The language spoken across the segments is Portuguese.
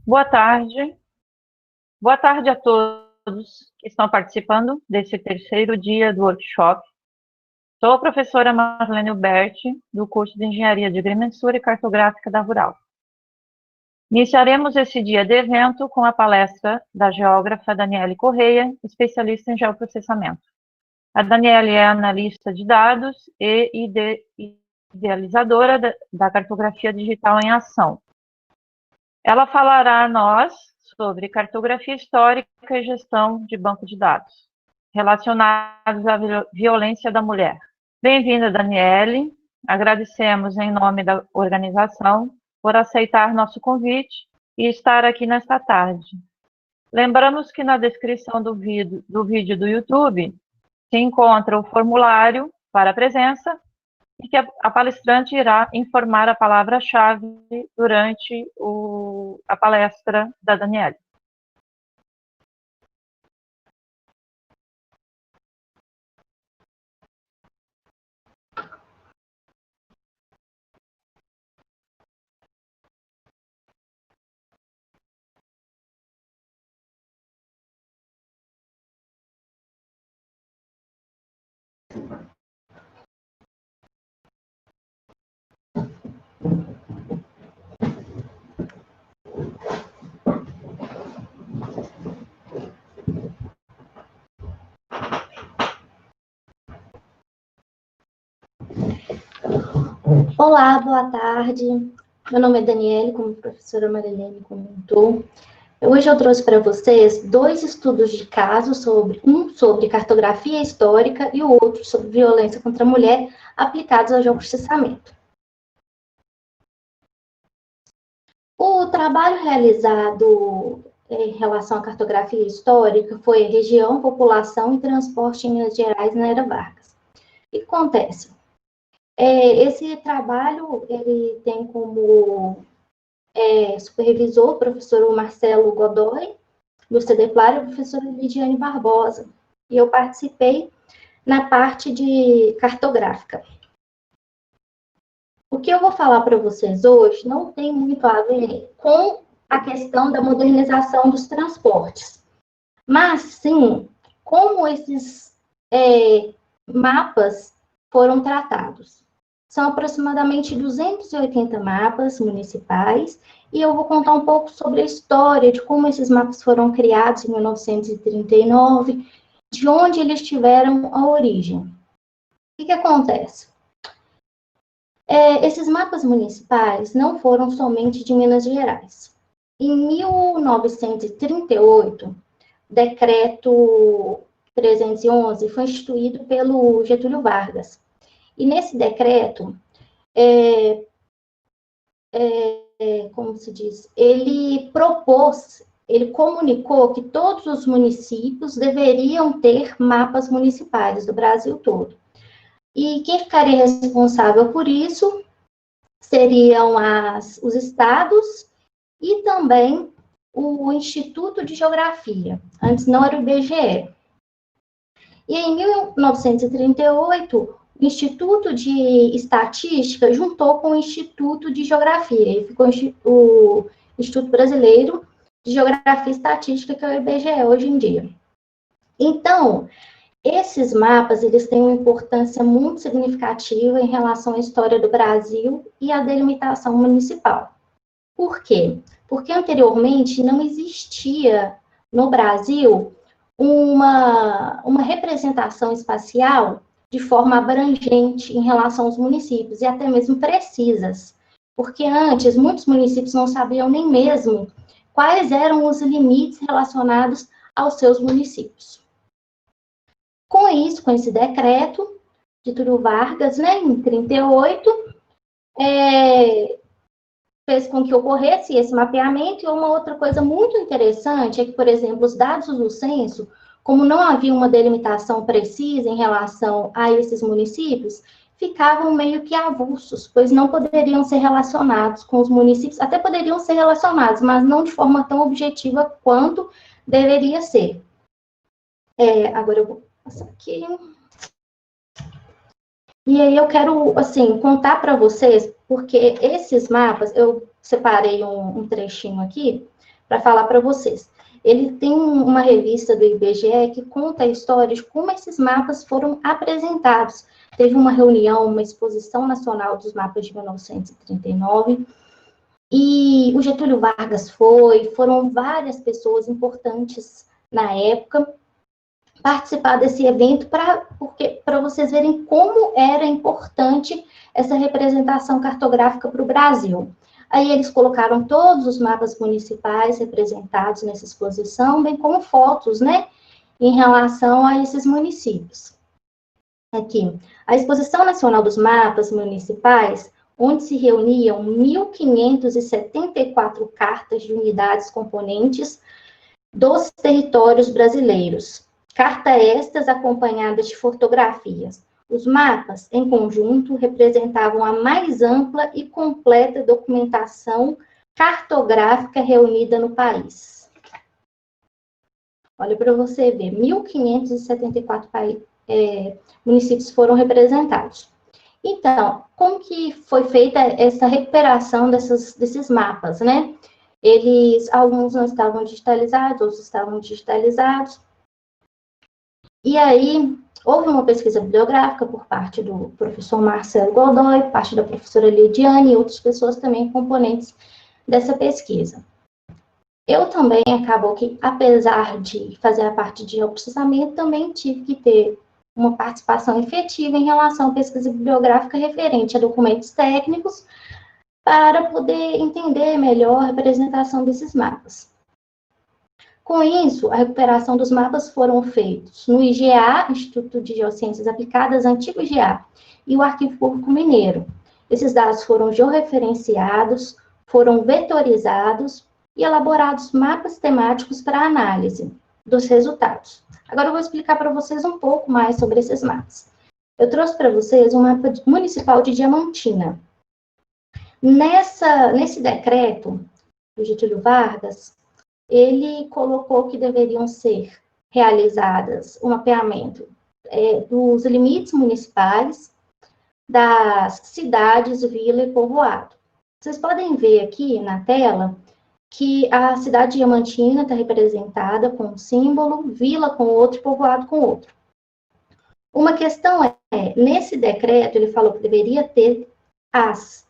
Boa tarde. Boa tarde a todos que estão participando desse terceiro dia do workshop. Sou a professora Marlene Huberti, do curso de Engenharia de Agrimensura e Cartográfica da Rural. Iniciaremos esse dia de evento com a palestra da geógrafa Daniele Correia, especialista em geoprocessamento. A Daniele é analista de dados e idealizadora da cartografia digital em ação. Ela falará a nós sobre cartografia histórica e gestão de banco de dados, relacionados à violência da mulher. Bem-vinda, Daniele. Agradecemos em nome da organização por aceitar nosso convite e estar aqui nesta tarde. Lembramos que na descrição do vídeo do YouTube se encontra o formulário para a presença e que a palestrante irá informar a palavra-chave durante a palestra da Daniele. Olá, boa tarde. Meu nome é Daniele, como a professora Marilene comentou. Hoje eu trouxe para vocês dois estudos de caso, um sobre cartografia histórica e o outro sobre violência contra a mulher aplicados ao geoprocessamento. O trabalho realizado em relação à cartografia histórica foi região, população e transporte em Minas Gerais na Era Vargas. O que acontece? Esse trabalho, ele tem como supervisor o professor Marcelo Godoy, do CDPLAR, e a professora Lidiane Barbosa. E eu participei na parte de cartográfica. O que eu vou falar para vocês hoje não tem muito a ver com a questão da modernização dos transportes, mas sim como esses mapas foram tratados. São aproximadamente 280 mapas municipais, e eu vou contar um pouco sobre a história de como esses mapas foram criados em 1939, de onde eles tiveram a origem. O que acontece? Esses mapas municipais não foram somente de Minas Gerais. Em 1938, o decreto 311 foi instituído pelo Getúlio Vargas. E nesse decreto, como se diz, ele comunicou que todos os municípios deveriam ter mapas municipais do Brasil todo. E quem ficaria responsável por isso seriam os estados e também o Instituto de Geografia. Antes não era o IBGE. E em 1938, o Instituto de Estatística juntou com o Instituto de Geografia, e ficou o Instituto Brasileiro de Geografia e Estatística, que é o IBGE hoje em dia. Então, esses mapas, eles têm uma importância muito significativa em relação à história do Brasil e à delimitação municipal. Por quê? Porque anteriormente não existia no Brasil uma representação espacial de forma abrangente em relação aos municípios, e até mesmo precisas. Porque antes, muitos municípios não sabiam nem mesmo quais eram os limites relacionados aos seus municípios. Com isso, com esse decreto de Getúlio Vargas, né, em 1938, fez com que ocorresse esse mapeamento. E uma outra coisa muito interessante é que, por exemplo, os dados do censo, como não havia uma delimitação precisa em relação a esses municípios, ficavam meio que avulsos, pois não poderiam ser relacionados com os municípios, até poderiam ser relacionados, mas não de forma tão objetiva quanto deveria ser. Agora eu vou passar aqui. E aí eu quero, assim, contar para vocês, porque esses mapas, eu separei um trechinho aqui, para falar para vocês. Ele tem uma revista do IBGE que conta a história de como esses mapas foram apresentados. Teve uma reunião, uma exposição nacional dos mapas de 1939, e o Getúlio Vargas foram várias pessoas importantes na época participar desse evento para vocês verem como era importante essa representação cartográfica para o Brasil. Aí eles colocaram todos os mapas municipais representados nessa exposição, bem como fotos, né, em relação a esses municípios. Aqui, a Exposição Nacional dos Mapas Municipais, onde se reuniam 1.574 cartas de unidades componentes dos territórios brasileiros. Carta estas acompanhadas de fotografias. Os mapas, em conjunto, representavam a mais ampla e completa documentação cartográfica reunida no país. Olha para você ver, 1.574 municípios foram representados. Então, como que foi feita essa recuperação desses mapas, né? Alguns não estavam digitalizados, outros estavam digitalizados. E aí, houve uma pesquisa bibliográfica por parte do professor Marcelo Godoy, parte da professora Lidiane e outras pessoas também componentes dessa pesquisa. Eu também acabou que, apesar de fazer a parte de processamento, também tive que ter uma participação efetiva em relação à pesquisa bibliográfica referente a documentos técnicos para poder entender melhor a representação desses mapas. Com isso, a recuperação dos mapas foram feitos no IGA, Instituto de Geociências Aplicadas, antigo IGA, e o Arquivo Público Mineiro. Esses dados foram georreferenciados, foram vetorizados e elaborados mapas temáticos para análise dos resultados. Agora eu vou explicar para vocês um pouco mais sobre esses mapas. Eu trouxe para vocês um mapa municipal de Diamantina. Nesse decreto do Getúlio Vargas, ele colocou que deveriam ser realizadas um mapeamento dos limites municipais, das cidades, vila e povoado. Vocês podem ver aqui na tela que a cidade de Diamantina está representada com um símbolo, vila com outro, povoado com outro. Uma questão nesse decreto, ele falou que deveria ter as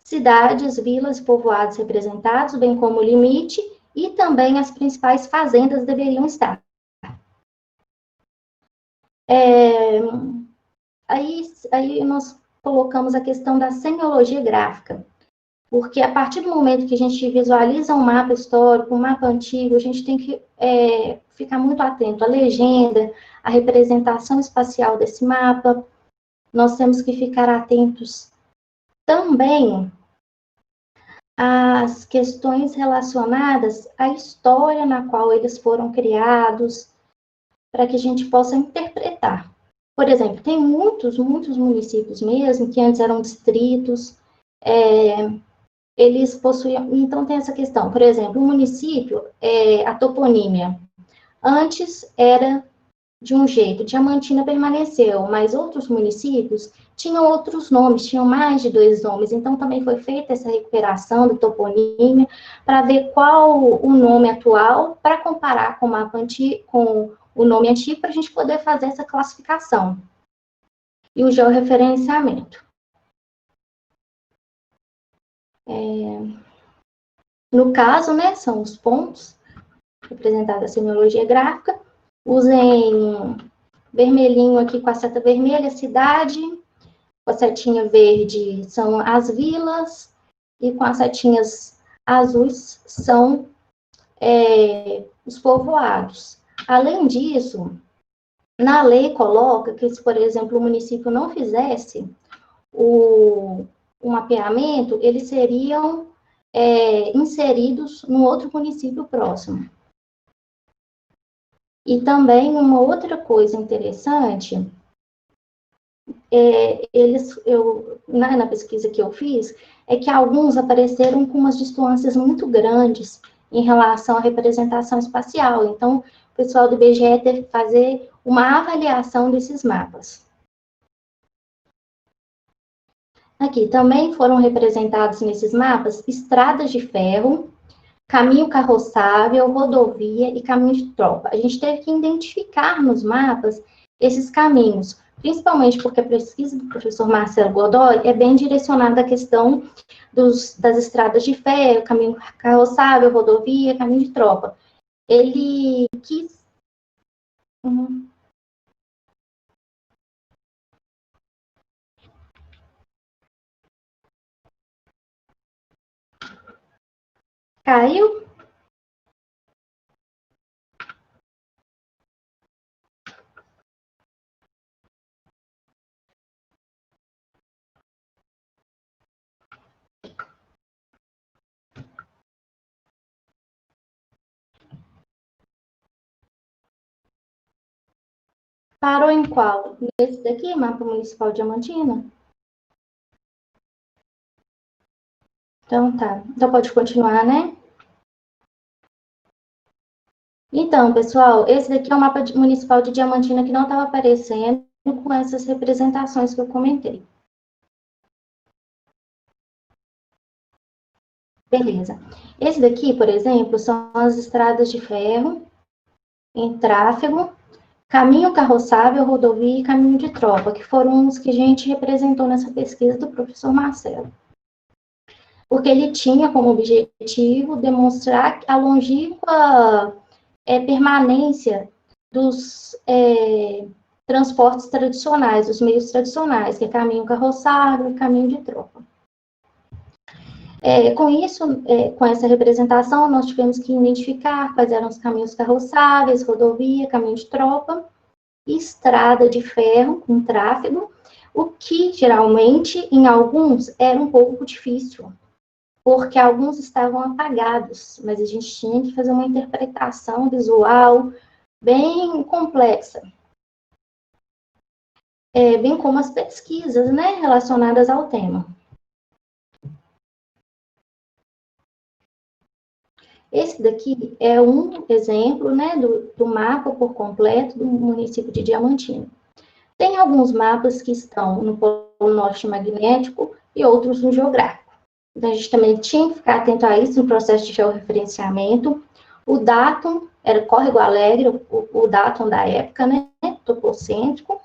cidades, vilas e povoados representados, bem como o limite, e também as principais fazendas deveriam estar. Aí nós colocamos a questão da semiologia gráfica, porque a partir do momento que a gente visualiza um mapa histórico, um mapa antigo, a gente tem que ficar muito atento à legenda, à representação espacial desse mapa. Nós temos que ficar atentos também às questões relacionadas à história na qual eles foram criados, para que a gente possa interpretar. Por exemplo, tem muitos municípios mesmo, que antes eram distritos, eles possuíam, então tem essa questão, por exemplo, o município, a toponímia, antes era de um jeito, Diamantina permaneceu, mas outros municípios tinham outros nomes, tinham mais de 2 nomes, então também foi feita essa recuperação do toponímia, para ver qual o nome atual, para comparar com o mapa antigo, com o nome antigo, para a gente poder fazer essa classificação. E o georreferenciamento. No caso, né, são os pontos representados a semiologia gráfica. Usem vermelhinho aqui com a seta vermelha, cidade, com a setinha verde são as vilas, e com as setinhas azuis são os povoados. Além disso, na lei coloca que se, por exemplo, o município não fizesse o mapeamento, eles seriam inseridos no outro município próximo. E também uma outra coisa interessante, na pesquisa que eu fiz, é que alguns apareceram com umas distâncias muito grandes em relação à representação espacial. Então, o pessoal do IBGE teve que fazer uma avaliação desses mapas. Aqui também foram representados nesses mapas estradas de ferro, caminho carroçável, rodovia e caminho de tropa. A gente teve que identificar nos mapas esses caminhos, principalmente porque a pesquisa do professor Marcelo Godoy é bem direcionada à questão das estradas de ferro, caminho carroçável, rodovia, caminho de tropa. Ele quis... Caiu? Parou em qual? Esse daqui, Mapa Municipal Diamantina? Então tá. Então pode continuar, né? Então, pessoal, esse daqui é o mapa municipal de Diamantina que não estava aparecendo com essas representações que eu comentei. Beleza. Esse daqui, por exemplo, são as estradas de ferro em tráfego, caminho carroçável, rodovia e caminho de tropa, que foram os que a gente representou nessa pesquisa do professor Marcelo. Porque ele tinha como objetivo demonstrar a longínqua permanência dos transportes tradicionais, dos meios tradicionais, que é caminho carroçável e caminho de tropa. Com isso, com essa representação, nós tivemos que identificar quais eram os caminhos carroçáveis, rodovia, caminho de tropa, estrada de ferro com tráfego, o que geralmente, em alguns, era um pouco difícil, porque alguns estavam apagados, mas a gente tinha que fazer uma interpretação visual bem complexa. Bem como as pesquisas, né, relacionadas ao tema. Esse daqui é um exemplo, né, do mapa por completo do município de Diamantina. Tem alguns mapas que estão no Polo Norte magnético e outros no geográfico. Então, a gente também tinha que ficar atento a isso no processo de georreferenciamento. O datum era Córrego Alegre, o datum da época, né, topocêntrico.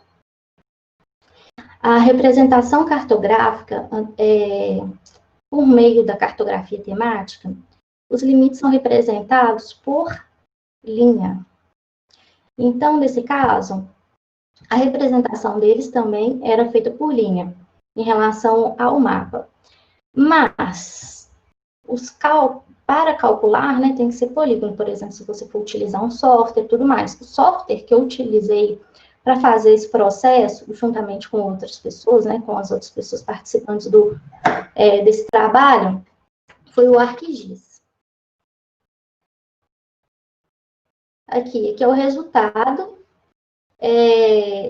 A representação cartográfica, por meio da cartografia temática, os limites são representados por linha. Então, nesse caso, a representação deles também era feita por linha, em relação ao mapa. Mas, para calcular, né, tem que ser polígono, por exemplo, se você for utilizar um software e tudo mais. O software que eu utilizei para fazer esse processo, juntamente com outras pessoas, né, com as outras pessoas participantes desse trabalho, foi o ArcGIS. Aqui é o resultado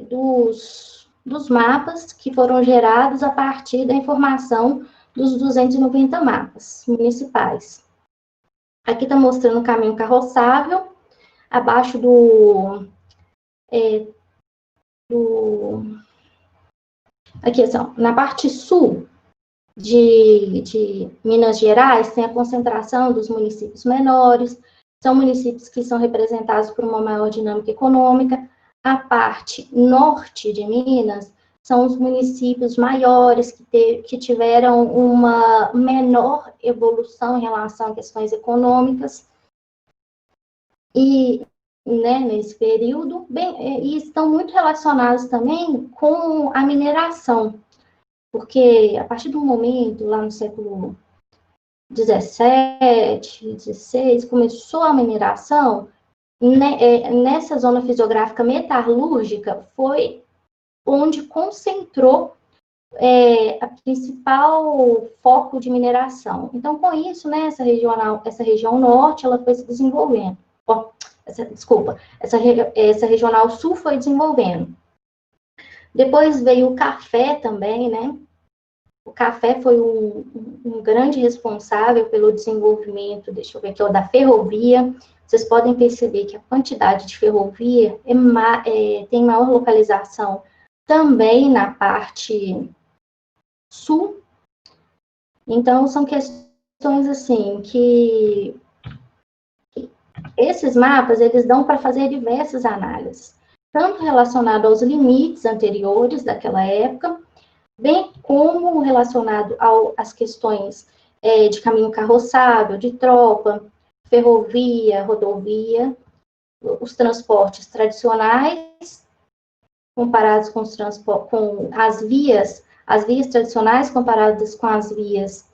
dos mapas que foram gerados a partir da informação dos 290 mapas municipais. Aqui está mostrando o caminho carroçável, abaixo aqui, assim, ó, na parte sul de Minas Gerais, tem a concentração dos municípios menores, são municípios que são representados por uma maior dinâmica econômica. A parte norte de Minas são os municípios maiores que tiveram uma menor evolução em relação a questões econômicas. E, né, nesse período, e estão muito relacionados também com a mineração, porque a partir do momento, lá no século 17, 16, começou a mineração, nessa zona fisiográfica metalúrgica foi onde concentrou a principal foco de mineração. Então, com isso, né, essa região norte, ela foi se desenvolvendo. Essa regional sul foi desenvolvendo. Depois veio o café também, né? O café foi um grande responsável pelo desenvolvimento, deixa eu ver aqui, da ferrovia. Vocês podem perceber que a quantidade de ferrovia tem maior localização também na parte sul. Então, são questões, assim, que esses mapas, eles dão para fazer diversas análises, tanto relacionado aos limites anteriores daquela época, bem como relacionado às questões de caminho carroçável, de tropa, ferrovia, rodovia, os transportes tradicionais, comparados com as vias tradicionais comparadas com as vias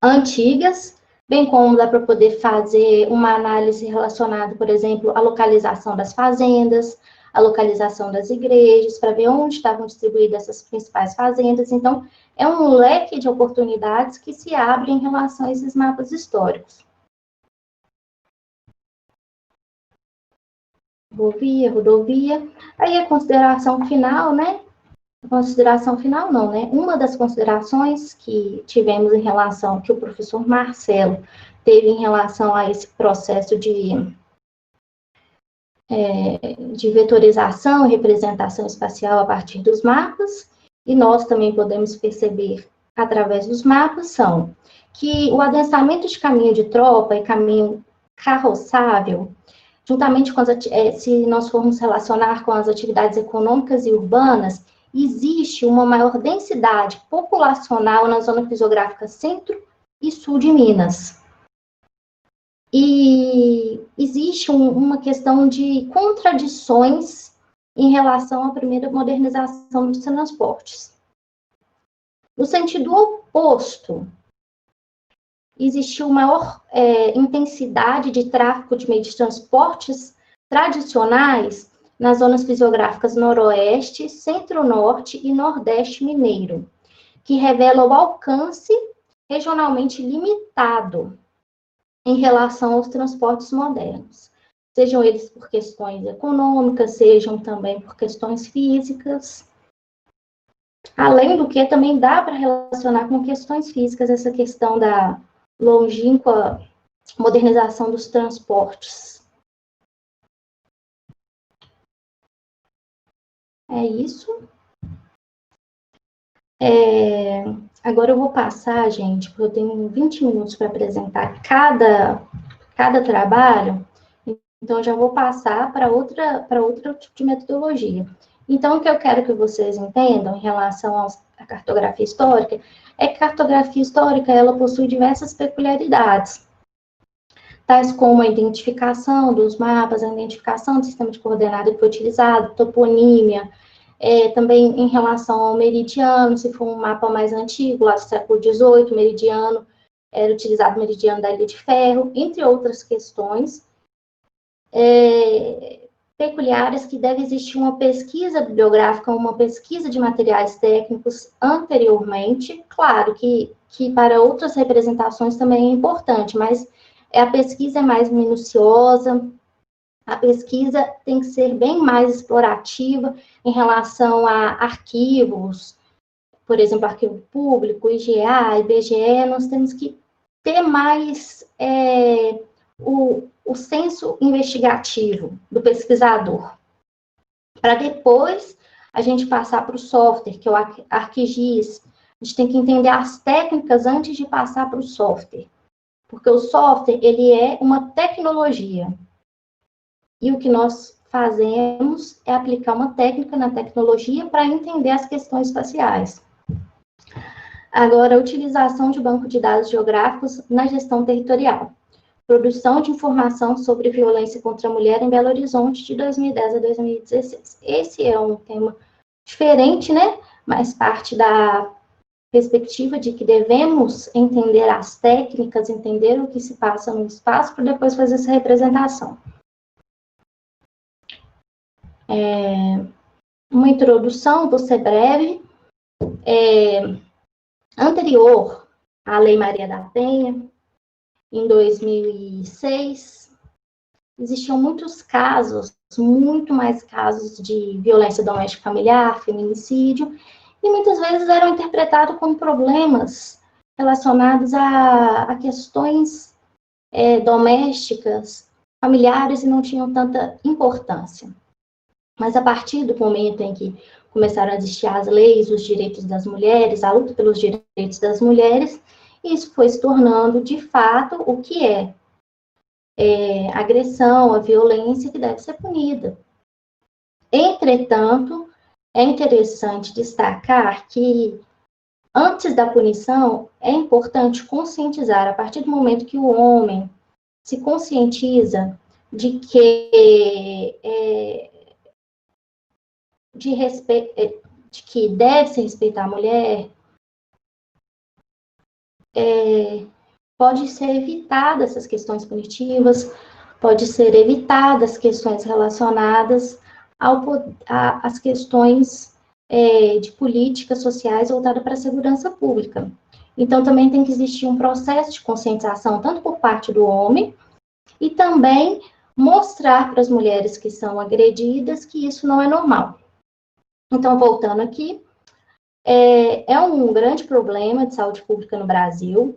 antigas, bem como dá para poder fazer uma análise relacionada, por exemplo, à localização das fazendas, a localização das igrejas, para ver onde estavam distribuídas essas principais fazendas. Então, é um leque de oportunidades que se abre em relação a esses mapas históricos. Rodovia. Aí a consideração final, né? Consideração final não, né? Uma das considerações que tivemos em relação, que o professor Marcelo teve em relação a esse processo de vetorização e representação espacial a partir dos mapas, e nós também podemos perceber através dos mapas, são que o adensamento de caminho de tropa e caminho carroçável, juntamente com se nós formos relacionar com as atividades econômicas e urbanas, existe uma maior densidade populacional na zona fisiográfica centro e sul de Minas. E existe uma questão de contradições em relação à primeira modernização dos transportes. No sentido oposto, existiu maior intensidade de tráfego de meios de transportes tradicionais nas zonas fisiográficas noroeste, centro-norte e nordeste mineiro, que revela o alcance regionalmente limitado em relação aos transportes modernos, sejam eles por questões econômicas, sejam também por questões físicas. Além do que, também dá para relacionar com questões físicas essa questão da longínqua modernização dos transportes. É isso. Agora eu vou passar, gente, porque eu tenho 20 minutos para apresentar cada trabalho, então eu já vou passar para outro tipo de metodologia. Então, o que eu quero que vocês entendam em relação à cartografia histórica é que a cartografia histórica ela possui diversas peculiaridades, tais como a identificação dos mapas, a identificação do sistema de coordenada que foi utilizado, toponímia, também em relação ao meridiano, se for um mapa mais antigo, lá do século XVIII, o meridiano, era utilizado o meridiano da Ilha de Ferro, entre outras questões peculiares que deve existir uma pesquisa bibliográfica, uma pesquisa de materiais técnicos anteriormente, claro que para outras representações também é importante, mas a pesquisa é mais minuciosa, a pesquisa tem que ser bem mais explorativa em relação a arquivos, por exemplo, arquivo público, IGA, IBGE, nós temos que ter mais o senso investigativo do pesquisador, para depois a gente passar para o software, que é o ArcGIS. A gente tem que entender as técnicas antes de passar para o software, porque o software, ele é uma tecnologia, e o que nós fazemos é aplicar uma técnica na tecnologia para entender as questões espaciais. Agora, a utilização de banco de dados geográficos na gestão territorial. Produção de informação sobre violência contra a mulher em Belo Horizonte de 2010 a 2016. Esse é um tema diferente, né? Mas parte da perspectiva de que devemos entender as técnicas, entender o que se passa no espaço, para depois fazer essa representação. Uma introdução, vou ser breve. Anterior à Lei Maria da Penha, em 2006, existiam muitos casos, muito mais casos de violência doméstica familiar, feminicídio, e muitas vezes eram interpretados como problemas relacionados a questões domésticas, familiares, e não tinham tanta importância. Mas a partir do momento em que começaram a existir as leis, os direitos das mulheres, a luta pelos direitos das mulheres, isso foi se tornando, de fato, o que é. a agressão, a violência que deve ser punida. Entretanto, é interessante destacar que, antes da punição, é importante conscientizar, a partir do momento que o homem se conscientiza de que, de que deve se respeitar a mulher, pode ser evitada essas questões punitivas, pode ser evitadas questões relacionadas às questões de políticas sociais voltadas para a segurança pública. Então, também tem que existir um processo de conscientização, tanto por parte do homem, e também mostrar para as mulheres que são agredidas que isso não é normal. Então, voltando aqui, é um grande problema de saúde pública no Brasil.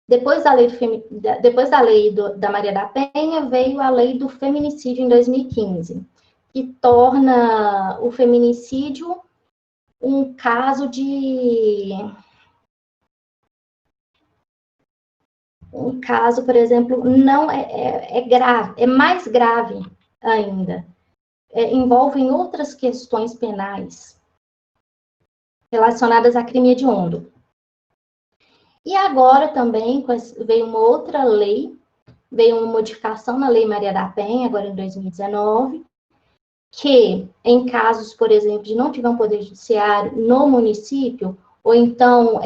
Depois da lei da Maria da Penha, veio a lei do feminicídio em 2015, que torna o feminicídio um caso por exemplo, não grave, é mais grave ainda. Envolve outras questões penais relacionadas a crime hediondo. E agora também veio uma outra lei, veio uma modificação na Lei Maria da Penha, agora em 2019, que em casos, por exemplo, de não tiver um poder judiciário no município, ou então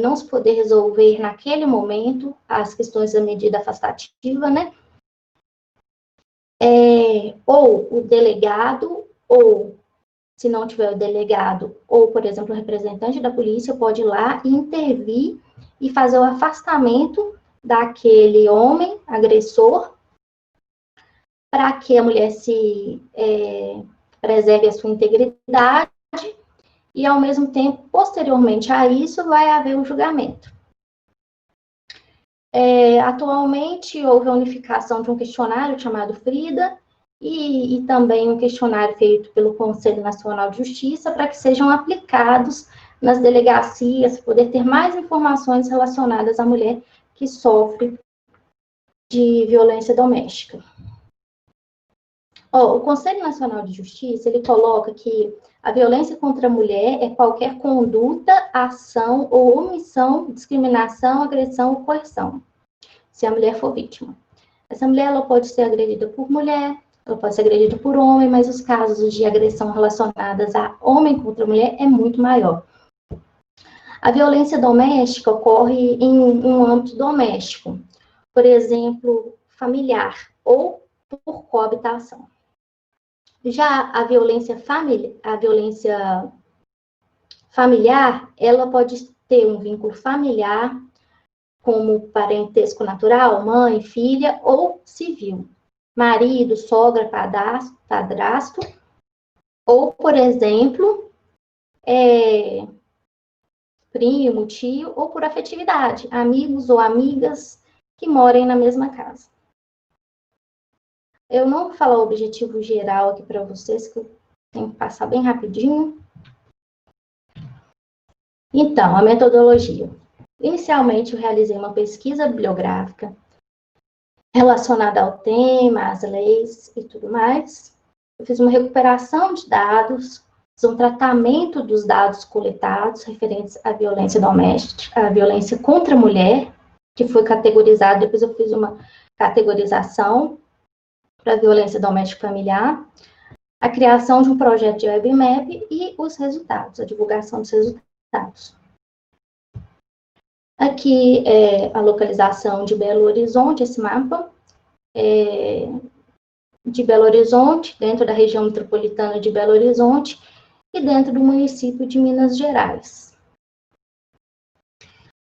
não se poder resolver naquele momento as questões da medida afastativa, né? Ou o delegado, ou se não tiver o delegado, ou, por exemplo, o representante da polícia pode ir lá e intervir e fazer o afastamento daquele homem agressor para que a mulher se preserve a sua integridade e, ao mesmo tempo, posteriormente a isso, vai haver um julgamento. Atualmente, houve a unificação de um questionário chamado FRIDA e também um questionário feito pelo Conselho Nacional de Justiça para que sejam aplicados nas delegacias, poder ter mais informações relacionadas à mulher que sofre de violência doméstica. O Conselho Nacional de Justiça, ele coloca que a violência contra a mulher é qualquer conduta, ação ou omissão, discriminação, agressão ou coerção, se a mulher for vítima. Essa mulher, ela pode ser agredida por mulher, ela pode ser agredida por homem, mas os casos de agressão relacionadas a homem contra mulher é muito maior. A violência doméstica ocorre em um âmbito doméstico, por exemplo, familiar ou por coabitação. Já a violência familiar, ela pode ter um vínculo familiar, como parentesco natural, mãe, filha, ou civil, marido, sogra, padrasto, ou, por exemplo, primo, tio, ou por afetividade, amigos ou amigas que morem na mesma casa. Eu não vou falar o objetivo geral aqui para vocês, que eu tenho que passar bem rapidinho. Então, a metodologia. Inicialmente, eu realizei uma pesquisa bibliográfica relacionada ao tema, às leis e tudo mais. Eu fiz uma recuperação de dados, fiz um tratamento dos dados coletados referentes à violência doméstica, à violência contra a mulher, que foi categorizado, depois eu fiz uma categorização para a violência doméstica familiar, a criação de um projeto de webmap e os resultados, a divulgação dos resultados. Aqui é a localização de Belo Horizonte, esse mapa de Belo Horizonte, dentro da região metropolitana de Belo Horizonte e dentro do município de Minas Gerais.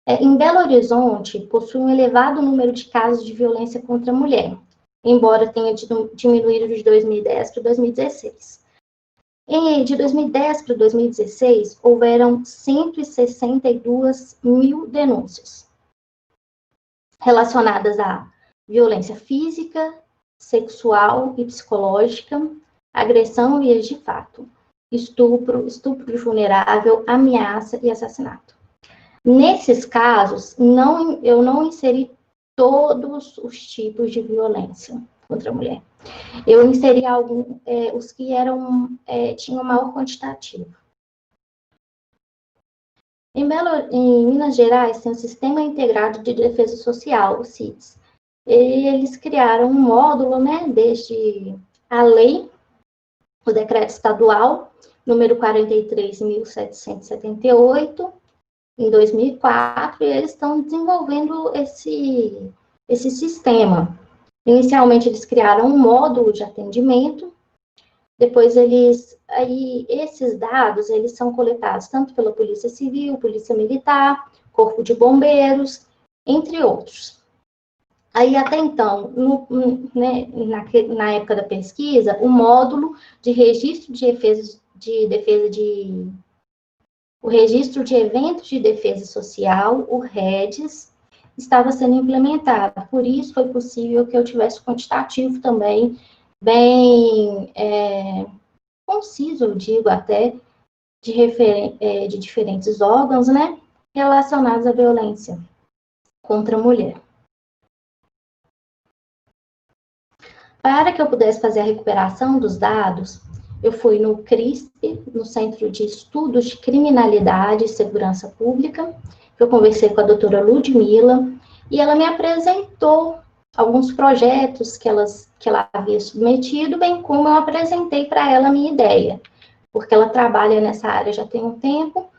Em Belo Horizonte, possui um elevado número de casos de violência contra a mulher, embora tenha diminuído de 2010 para 2016. De 2010 para 2016, houveram 162 mil denúncias relacionadas à violência física, sexual e psicológica, agressão e de fato, estupro de vulnerável, ameaça e assassinato. Nesses casos, eu não inseri todos os tipos de violência contra a mulher. Eu inseri os que tinham maior quantitativo. Em Minas Gerais, tem o Sistema Integrado de Defesa Social, o SIDS. Eles criaram um módulo, né, desde a lei, o decreto estadual, número 43.778, em 2004, e eles estão desenvolvendo esse sistema. Inicialmente, eles criaram um módulo de atendimento, depois esses dados, eles são coletados tanto pela Polícia Civil, Polícia Militar, Corpo de Bombeiros, entre outros. Aí, até então, na época da pesquisa, o módulo de registro o registro de eventos de defesa social, o REDES, estava sendo implementado. Por isso, foi possível que eu tivesse quantitativo também, bem conciso, eu digo até, de diferentes órgãos, né, relacionados à violência contra a mulher. Para que eu pudesse fazer a recuperação dos dados, eu fui no CRISP, no Centro de Estudos de Criminalidade e Segurança Pública. Eu conversei com a doutora Ludmila e ela me apresentou alguns projetos que ela havia submetido, bem como eu apresentei para ela a minha ideia, porque ela trabalha nessa área já tem um tempo,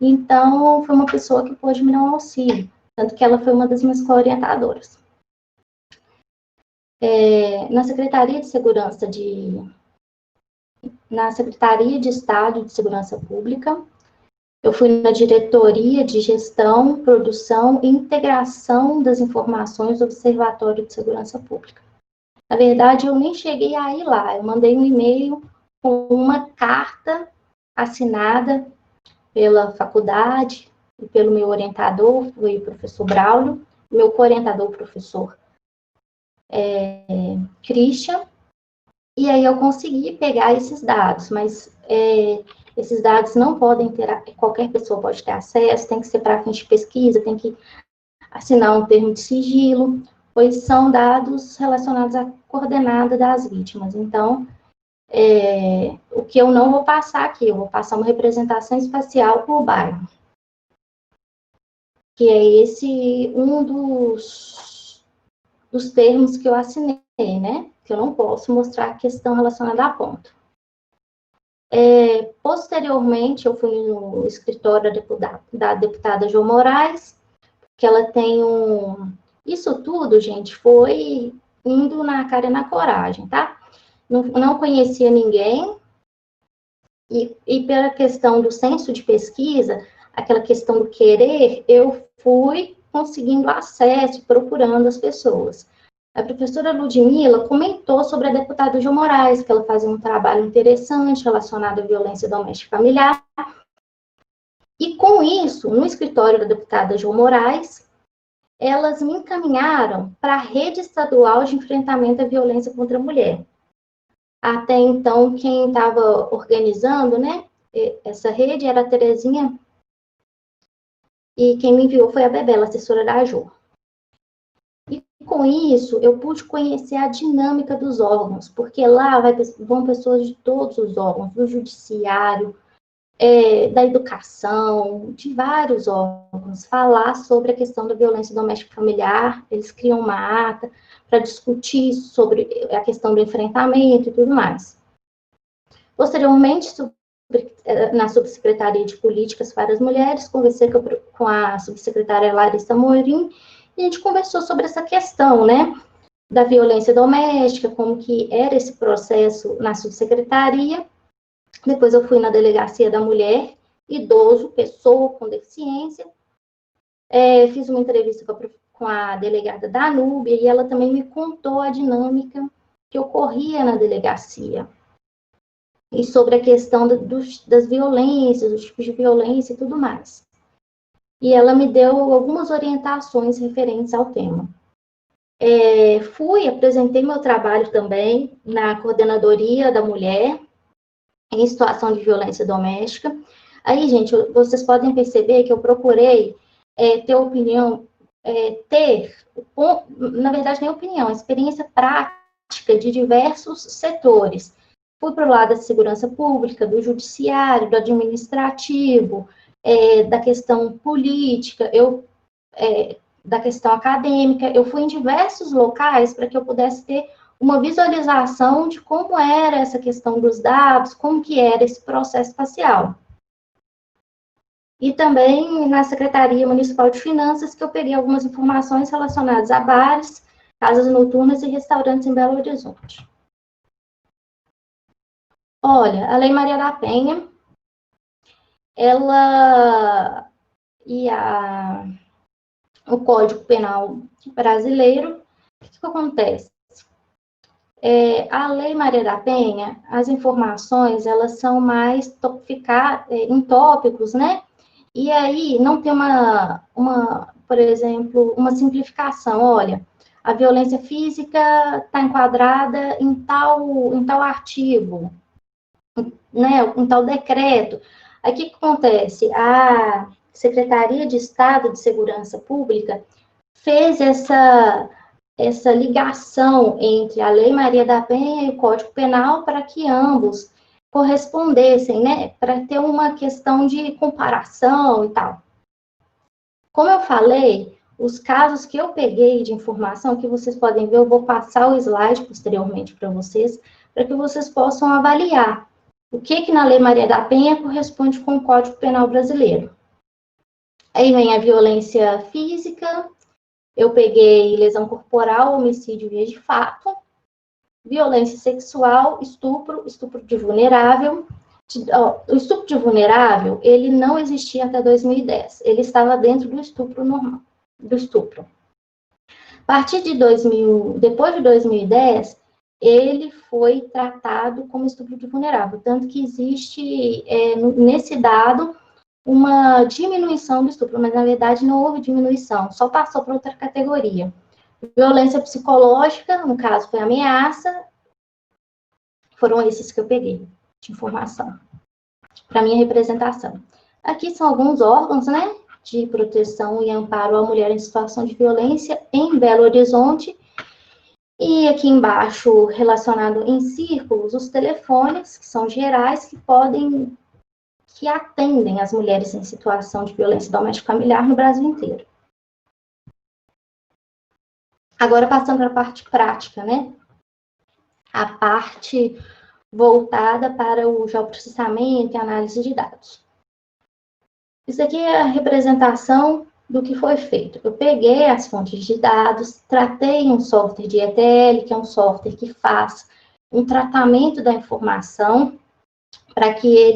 então foi uma pessoa que pôde me dar um auxílio, tanto que ela foi uma das minhas co-orientadoras. Na Secretaria de Estado de Segurança Pública, eu fui na Diretoria de Gestão, Produção e Integração das Informações do Observatório de Segurança Pública. Na verdade, eu nem cheguei a ir lá, eu mandei um e-mail com uma carta assinada pela faculdade e pelo meu orientador, foi o professor Braulio, meu co-orientador, o professor Christian, e aí eu consegui pegar esses dados, mas esses dados não podem qualquer pessoa pode ter acesso, tem que ser para fins de pesquisa, tem que assinar um termo de sigilo, pois são dados relacionados à coordenada das vítimas. Então, o que eu não vou passar aqui, eu vou passar uma representação espacial por bairro, que é esse um dos termos que eu assinei, né? Que eu não posso mostrar a questão relacionada a ponto. Posteriormente, eu fui no escritório da deputada Jo Moraes, que ela tem Isso tudo, gente, foi indo na cara e na coragem, tá? Não conhecia ninguém, e pela questão do senso de pesquisa, aquela questão do querer, eu fui conseguindo acesso, procurando as pessoas. A professora Ludmila comentou sobre a deputada Jo Moraes, que ela fazia um trabalho interessante relacionado à violência doméstica e familiar. E com isso, no escritório da deputada Jo Moraes, elas me encaminharam para a Rede Estadual de Enfrentamento à Violência contra a Mulher. Até então, quem estava organizando, né, essa rede era a Terezinha, e quem me enviou foi a Bebela, assessora da Jo. E com isso, eu pude conhecer a dinâmica dos órgãos, porque lá vão pessoas de todos os órgãos, do judiciário, da educação, de vários órgãos, falar sobre a questão da violência doméstica familiar. Eles criam uma ata para discutir sobre a questão do enfrentamento e tudo mais. Posteriormente, na Subsecretaria de Políticas para as Mulheres, conversei com a subsecretária Larissa Morim, e a gente conversou sobre essa questão, né, da violência doméstica, como que era esse processo na subsecretaria. Depois eu fui na Delegacia da Mulher, Idoso, Pessoa com Deficiência, fiz uma entrevista com a delegada da Núbia, e ela também me contou a dinâmica que ocorria na delegacia, e sobre a questão das violências, dos tipos de violência e tudo mais. E ela me deu algumas orientações referentes ao tema. Apresentei meu trabalho também na Coordenadoria da Mulher em situação de violência doméstica. Aí, gente, vocês podem perceber que eu procurei ter opinião na verdade, nem opinião, experiência prática de diversos setores. Fui para o lado da segurança pública, do judiciário, do administrativo, da questão política, da questão acadêmica. Eu fui em diversos locais para que eu pudesse ter uma visualização de como era essa questão dos dados, como que era esse processo espacial. E também na Secretaria Municipal de Finanças, que eu peguei algumas informações relacionadas a bares, casas noturnas e restaurantes em Belo Horizonte. Olha, a Lei Maria da Penha, ela e o Código Penal brasileiro, o que acontece? A Lei Maria da Penha, as informações, elas são mais em tópicos, né? E aí não tem por exemplo, uma simplificação. Olha, a violência física está enquadrada em tal artigo, né? Em tal decreto. Aí o que acontece? A Secretaria de Estado de Segurança Pública fez essa ligação entre a Lei Maria da Penha e o Código Penal para que ambos correspondessem, né? Para ter uma questão de comparação e tal. Como eu falei, os casos que eu peguei de informação, que vocês podem ver, eu vou passar o slide posteriormente para vocês, para que vocês possam avaliar o que na Lei Maria da Penha corresponde com o Código Penal brasileiro. Aí vem a violência física, eu peguei lesão corporal, homicídio via de fato, violência sexual, estupro de vulnerável. O estupro de vulnerável, ele não existia até 2010. Ele estava dentro do estupro normal, do estupro. A partir de depois de 2010, ele foi tratado como estupro de vulnerável. Tanto que existe, nesse dado, uma diminuição do estupro, mas na verdade não houve diminuição, só passou para outra categoria. Violência psicológica, no caso foi ameaça, foram esses que eu peguei de informação para minha representação. Aqui são alguns órgãos, né, de proteção e amparo à mulher em situação de violência em Belo Horizonte. E aqui embaixo, relacionado em círculos, os telefones, que são gerais, que atendem as mulheres em situação de violência doméstica familiar no Brasil inteiro. Agora, passando para a parte prática, né? A parte voltada para o geoprocessamento e análise de dados. Isso aqui é a representação do que foi feito. Eu peguei as fontes de dados, tratei um software de ETL, que é um software que faz um tratamento da informação para que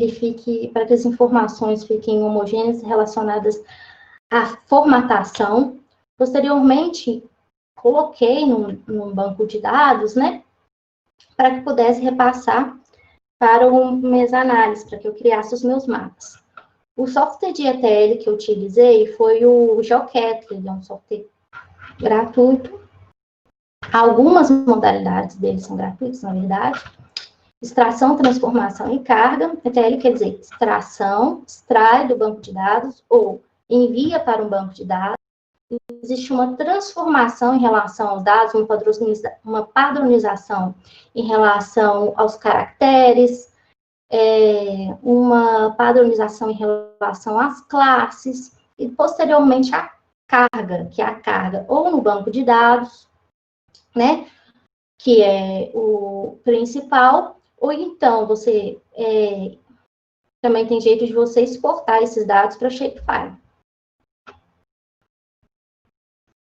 as informações fiquem homogêneas relacionadas à formatação. Posteriormente, coloquei num banco de dados, né, para que pudesse repassar para o mesa-análise, para que eu criasse os meus mapas. O software de ETL que eu utilizei foi o GeoCat, ele é um software gratuito. Algumas modalidades dele são gratuitas, na verdade. Extração, transformação e carga. ETL quer dizer extração, extrai do banco de dados ou envia para um banco de dados. Existe uma transformação em relação aos dados, uma padronização em relação aos caracteres, uma padronização em relação às classes, e posteriormente a carga, que é a carga ou no banco de dados, né, que é o principal, ou então você também tem jeito de você exportar esses dados para Shapefile.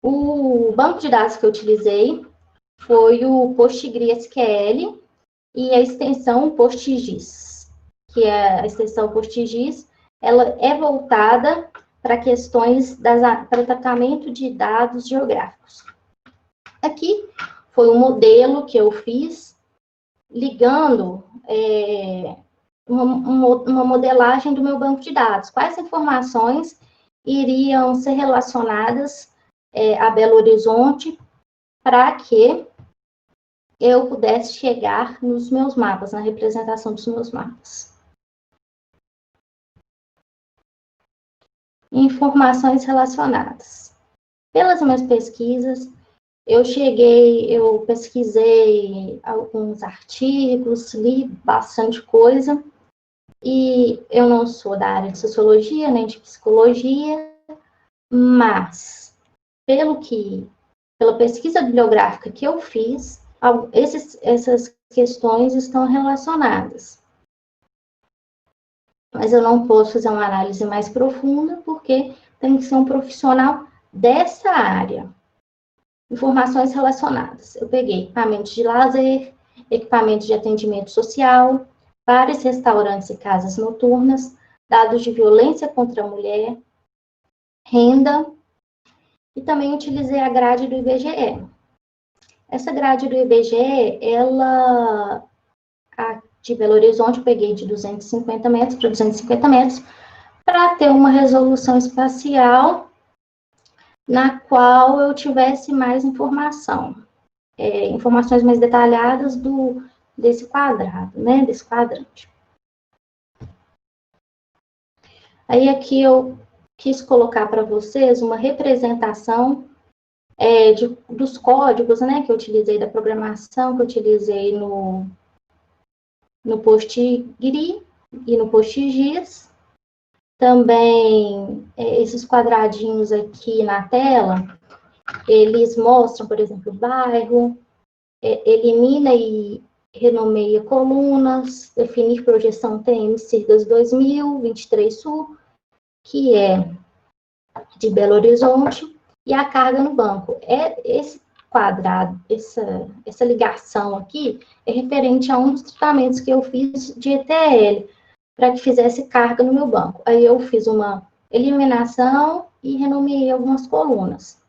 O banco de dados que eu utilizei foi o PostgreSQL e a extensão PostGIS, que é a extensão PostGIS, ela é voltada para questões para tratamento de dados geográficos. Aqui foi um modelo que eu fiz ligando uma modelagem do meu banco de dados. Quais informações iriam ser relacionadas a Belo Horizonte para que eu pudesse chegar nos meus mapas, na representação dos meus mapas. Informações relacionadas. Pelas minhas pesquisas, eu pesquisei alguns artigos, li bastante coisa, e eu não sou da área de sociologia, nem de psicologia, mas, pela pesquisa bibliográfica que eu fiz, essas questões estão relacionadas. Mas eu não posso fazer uma análise mais profunda, porque tem que ser um profissional dessa área. Informações relacionadas. Eu peguei equipamentos de lazer, equipamentos de atendimento social, vários restaurantes e casas noturnas, dados de violência contra a mulher, renda, e também utilizei a grade do IBGE. Essa grade do IBGE, de Belo Horizonte, eu peguei de 250 metros para 250 metros, para ter uma resolução espacial na qual eu tivesse mais informação, informações mais detalhadas desse quadrado, né, desse quadrante. Aí aqui eu quis colocar para vocês uma representação dos códigos, né, que eu utilizei da programação, que eu utilizei no PostGIS e no PostGIS. Também, esses quadradinhos aqui na tela, eles mostram, por exemplo, o bairro, elimina e renomeia colunas, definir projeção TM Cirgas 2000, 23 Sul, que é de Belo Horizonte, e a carga no banco. Esse quadrado, essa ligação aqui, é referente a um dos tratamentos que eu fiz de ETL, para que fizesse carga no meu banco. Aí eu fiz uma eliminação e renomeei algumas colunas.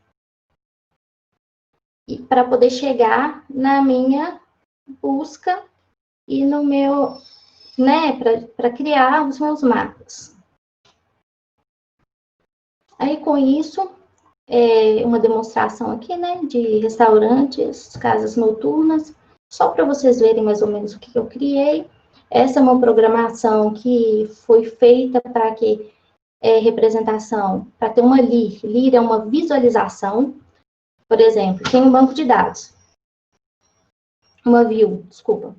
E para poder chegar na minha busca e no meu, né, para criar os meus mapas. Aí com isso, uma demonstração aqui, né, de restaurantes, casas noturnas, só para vocês verem mais ou menos o que eu criei. Essa é uma programação que foi feita para que representação, para ter uma LIR. LIR é uma visualização. Por exemplo, tem um banco de dados. Uma view, desculpa.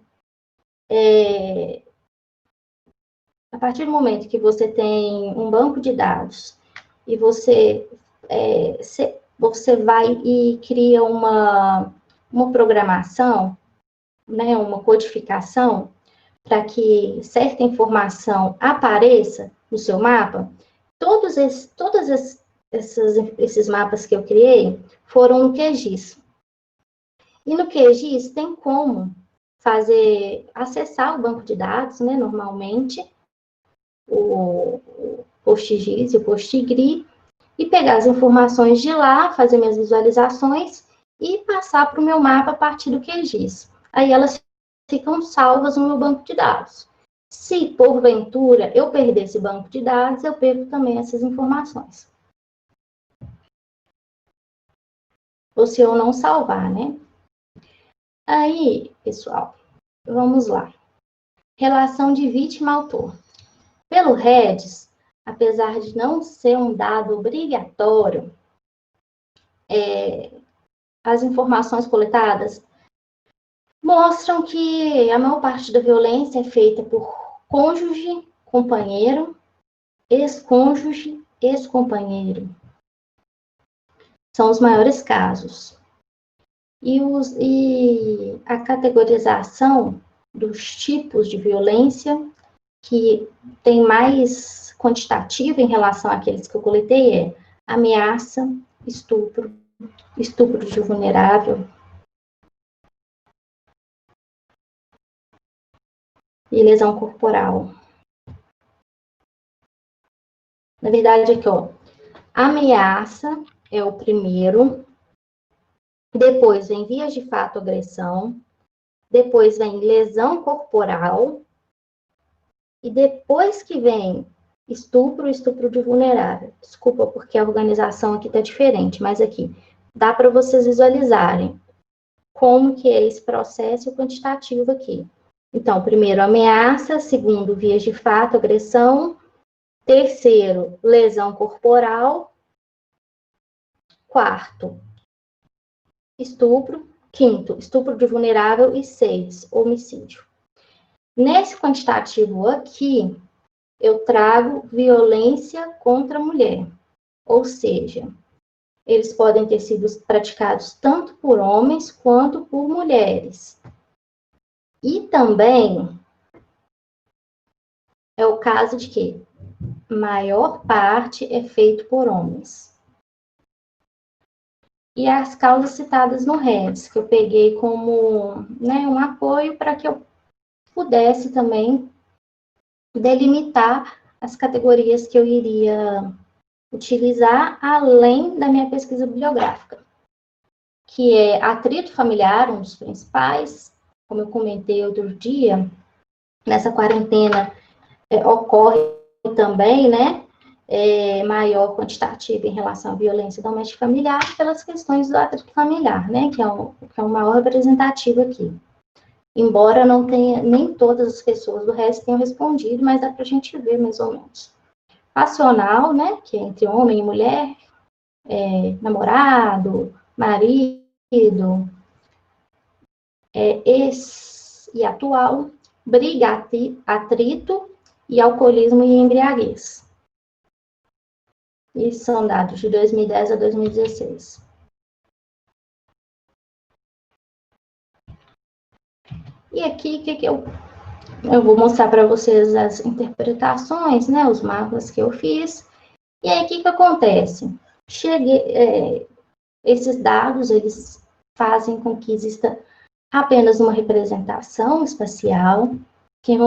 A partir do momento que você tem um banco de dados e você vai e cria uma programação, né, uma codificação, para que certa informação apareça no seu mapa, todos esses mapas que eu criei foram no QGIS. E no QGIS tem como acessar o banco de dados, né, normalmente, o PostGIS e o PostGRI, e pegar as informações de lá, fazer minhas visualizações e passar para o meu mapa a partir do QGIS. Aí elas ficam salvas no meu banco de dados. Se, porventura, eu perder esse banco de dados, eu perco também essas informações. Ou se eu não salvar, né? Aí, pessoal, vamos lá. Relação de vítima-autor. Pelo REDS, apesar de não ser um dado obrigatório, as informações coletadas mostram que a maior parte da violência é feita por cônjuge, companheiro, ex-cônjuge, ex-companheiro. São os maiores casos. E a categorização dos tipos de violência, que tem mais quantitativa em relação àqueles que eu coletei, é ameaça, estupro, estupro de vulnerável, e lesão corporal. Na verdade, aqui, ó, ameaça é o primeiro, depois vem vias de fato agressão, depois vem lesão corporal, e depois que vem estupro de vulnerável. Desculpa, porque a organização aqui está diferente, mas aqui dá para vocês visualizarem como que é esse processo quantitativo aqui. Então, primeiro, ameaça, segundo, vias de fato, agressão, terceiro, lesão corporal, Quarto, estupro. Quinto, estupro de vulnerável. E 6, homicídio. Nesse quantitativo aqui, eu trago violência contra a mulher. Ou seja, eles podem ter sido praticados tanto por homens quanto por mulheres. E também é o caso de que maior parte é feito por homens. E as causas citadas no REDS, que eu peguei como, né, um apoio para que eu pudesse também delimitar as categorias que eu iria utilizar além da minha pesquisa bibliográfica, que é atrito familiar, um dos principais, como eu comentei outro dia, nessa quarentena ocorre também, né, maior quantitativo em relação à violência doméstica familiar pelas questões do atrito familiar, né, que é o maior representativo aqui. Embora não tenha, nem todas as pessoas do resto tenham respondido, mas dá para a gente ver mais ou menos. Passional, né, que é entre homem e mulher, namorado, marido, ex e atual, briga, atrito e alcoolismo e embriaguez. Isso são dados de 2010 a 2016. E aqui, o que eu vou mostrar para vocês as interpretações, né, os mapas que eu fiz. E aí, o que acontece? Esses dados, eles fazem com que exista apenas uma representação espacial. Quem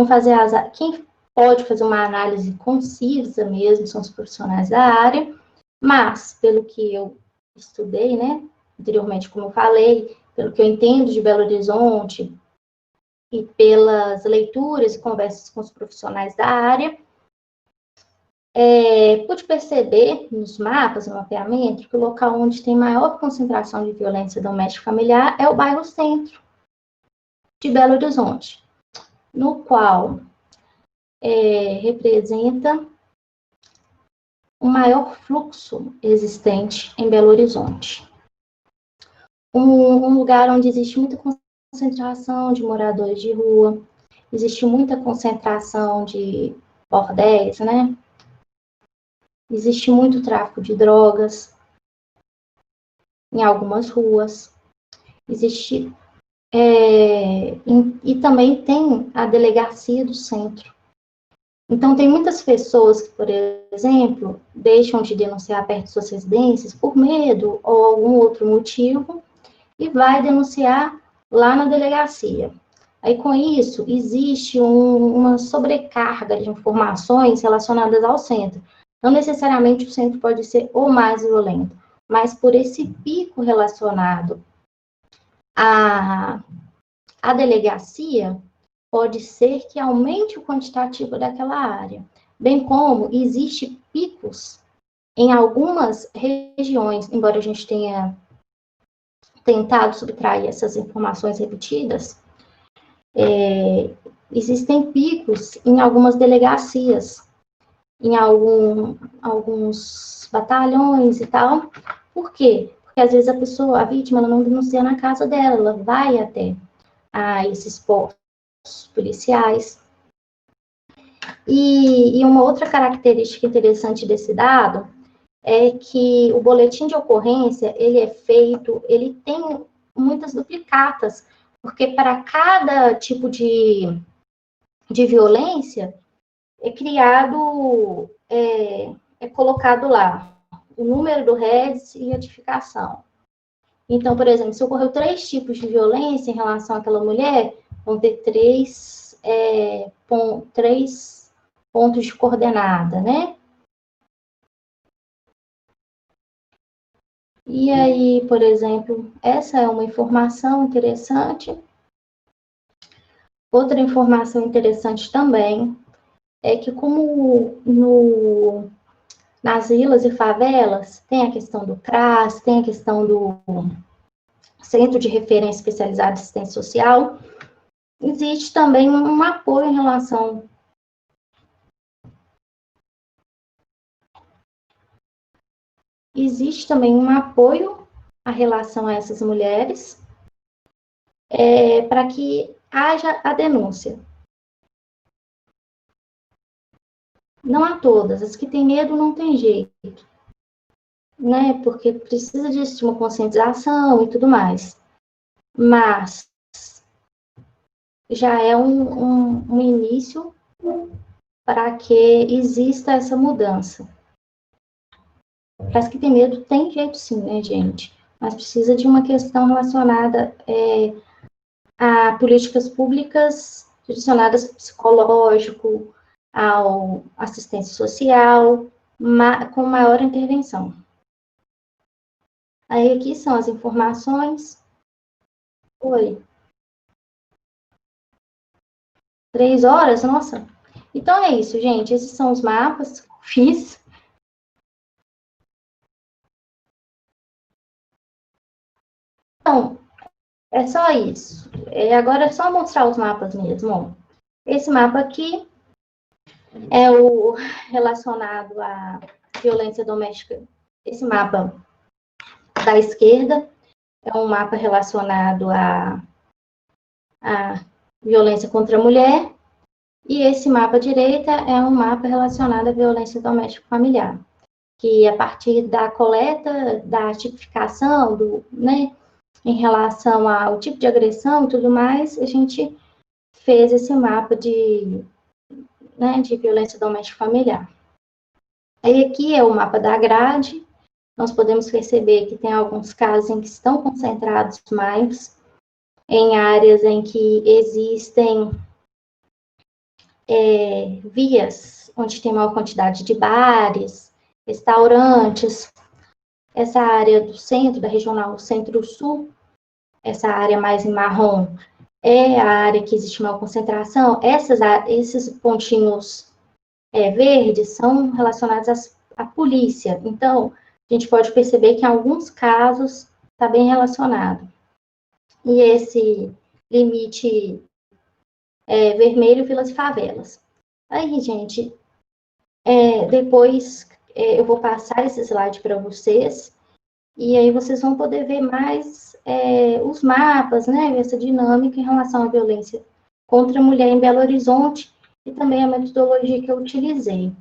pode fazer uma análise concisa mesmo são os profissionais da área, mas, pelo que eu estudei, né, anteriormente, como eu falei, pelo que eu entendo de Belo Horizonte e pelas leituras e conversas com os profissionais da área, pude perceber nos mapas, no mapeamento, que o local onde tem maior concentração de violência doméstica familiar é o bairro Centro de Belo Horizonte, no qual representa o maior fluxo existente em Belo Horizonte. Um lugar onde existe muita concentração de moradores de rua, existe muita concentração de bordéis, né? Existe muito tráfico de drogas em algumas ruas. Existe e também tem a delegacia do centro. Então, tem muitas pessoas que, por exemplo, deixam de denunciar perto de suas residências por medo ou algum outro motivo e vai denunciar lá na delegacia. Aí, com isso, existe uma sobrecarga de informações relacionadas ao centro. Não necessariamente o centro pode ser o mais violento, mas por esse pico relacionado à delegacia, pode ser que aumente o quantitativo daquela área, bem como existe picos em algumas regiões, embora a gente tenha tentado subtrair essas informações repetidas, existem picos em algumas delegacias, em alguns batalhões e tal. Por quê? Porque às vezes a vítima, ela não denuncia na casa dela, ela vai até esses postos policiais. E uma outra característica interessante desse dado é que o boletim de ocorrência, ele tem muitas duplicatas, porque para cada tipo de violência é colocado lá o número do REDS e a tipificação. Então, por exemplo, se ocorreu 3 tipos de violência em relação àquela mulher, vão ter 3 pontos de coordenada, né? E aí, por exemplo, essa é uma informação interessante. Outra informação interessante também é que como nas vilas e favelas tem a questão do CRAS, tem a questão do Centro de Referência Especializado de Assistência Social, existe também um apoio em relação existe também um apoio à relação a essas mulheres, para que haja a denúncia. Não a todas, as que têm medo não tem jeito, né? Porque precisa de uma conscientização e tudo mais. Mas já é um início para que exista essa mudança. Para as que têm medo, tem jeito sim, né, gente? Mas precisa de uma questão relacionada a políticas públicas direcionadas ao psicológico, ao assistência social, com maior intervenção. Aí aqui são as informações. Oi. 3 horas? Nossa. Então é isso, gente. Esses são os mapas que eu fiz. Então, é só isso. Agora é só mostrar os mapas mesmo. Ó. Esse mapa aqui é o relacionado à violência doméstica. Esse mapa da esquerda é um mapa relacionado à violência contra a mulher. E esse mapa à direita é um mapa relacionado à violência doméstica familiar, que a partir da coleta, da tipificação, né, em relação ao tipo de agressão e tudo mais, a gente fez esse mapa de violência doméstica familiar. Aí aqui é o mapa da grade, nós podemos perceber que tem alguns casos em que estão concentrados mais em áreas em que existem vias, onde tem maior quantidade de bares, restaurantes. Essa área do centro, da regional centro-sul, essa área mais em marrom, é a área que existe maior concentração. Esses pontinhos verdes são relacionados à polícia. Então, a gente pode perceber que em alguns casos está bem relacionado. E esse limite vermelho, vilas e favelas. Aí, gente, depois eu vou passar esse slide para vocês, e aí vocês vão poder ver mais os mapas, né, essa dinâmica em relação à violência contra a mulher em Belo Horizonte, e também a metodologia que eu utilizei.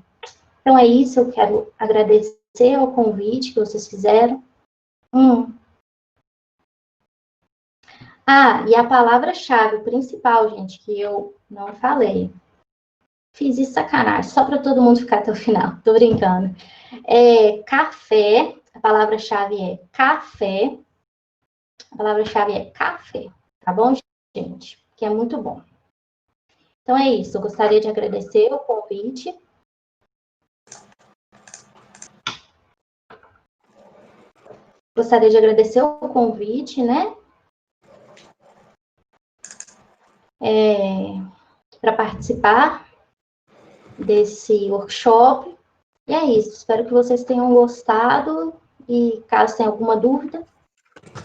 Então, é isso, eu quero agradecer ao convite que vocês fizeram. E a palavra-chave principal, gente, que eu não falei. Fiz isso sacanagem, só para todo mundo ficar até o final, tô brincando. Café, a palavra-chave é café. A palavra-chave é café, tá bom, gente? Que é muito bom. Então é isso, eu gostaria de agradecer o convite. Gostaria de agradecer o convite, né? Para participar desse workshop. E é isso, espero que vocês tenham gostado e caso tenha alguma dúvida,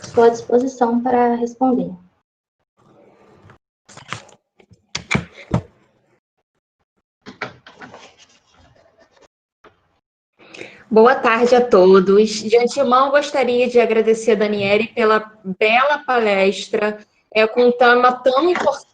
estou à disposição para responder. Boa tarde a todos. De antemão, gostaria de agradecer a Daniele pela bela palestra, com um tema tão importante,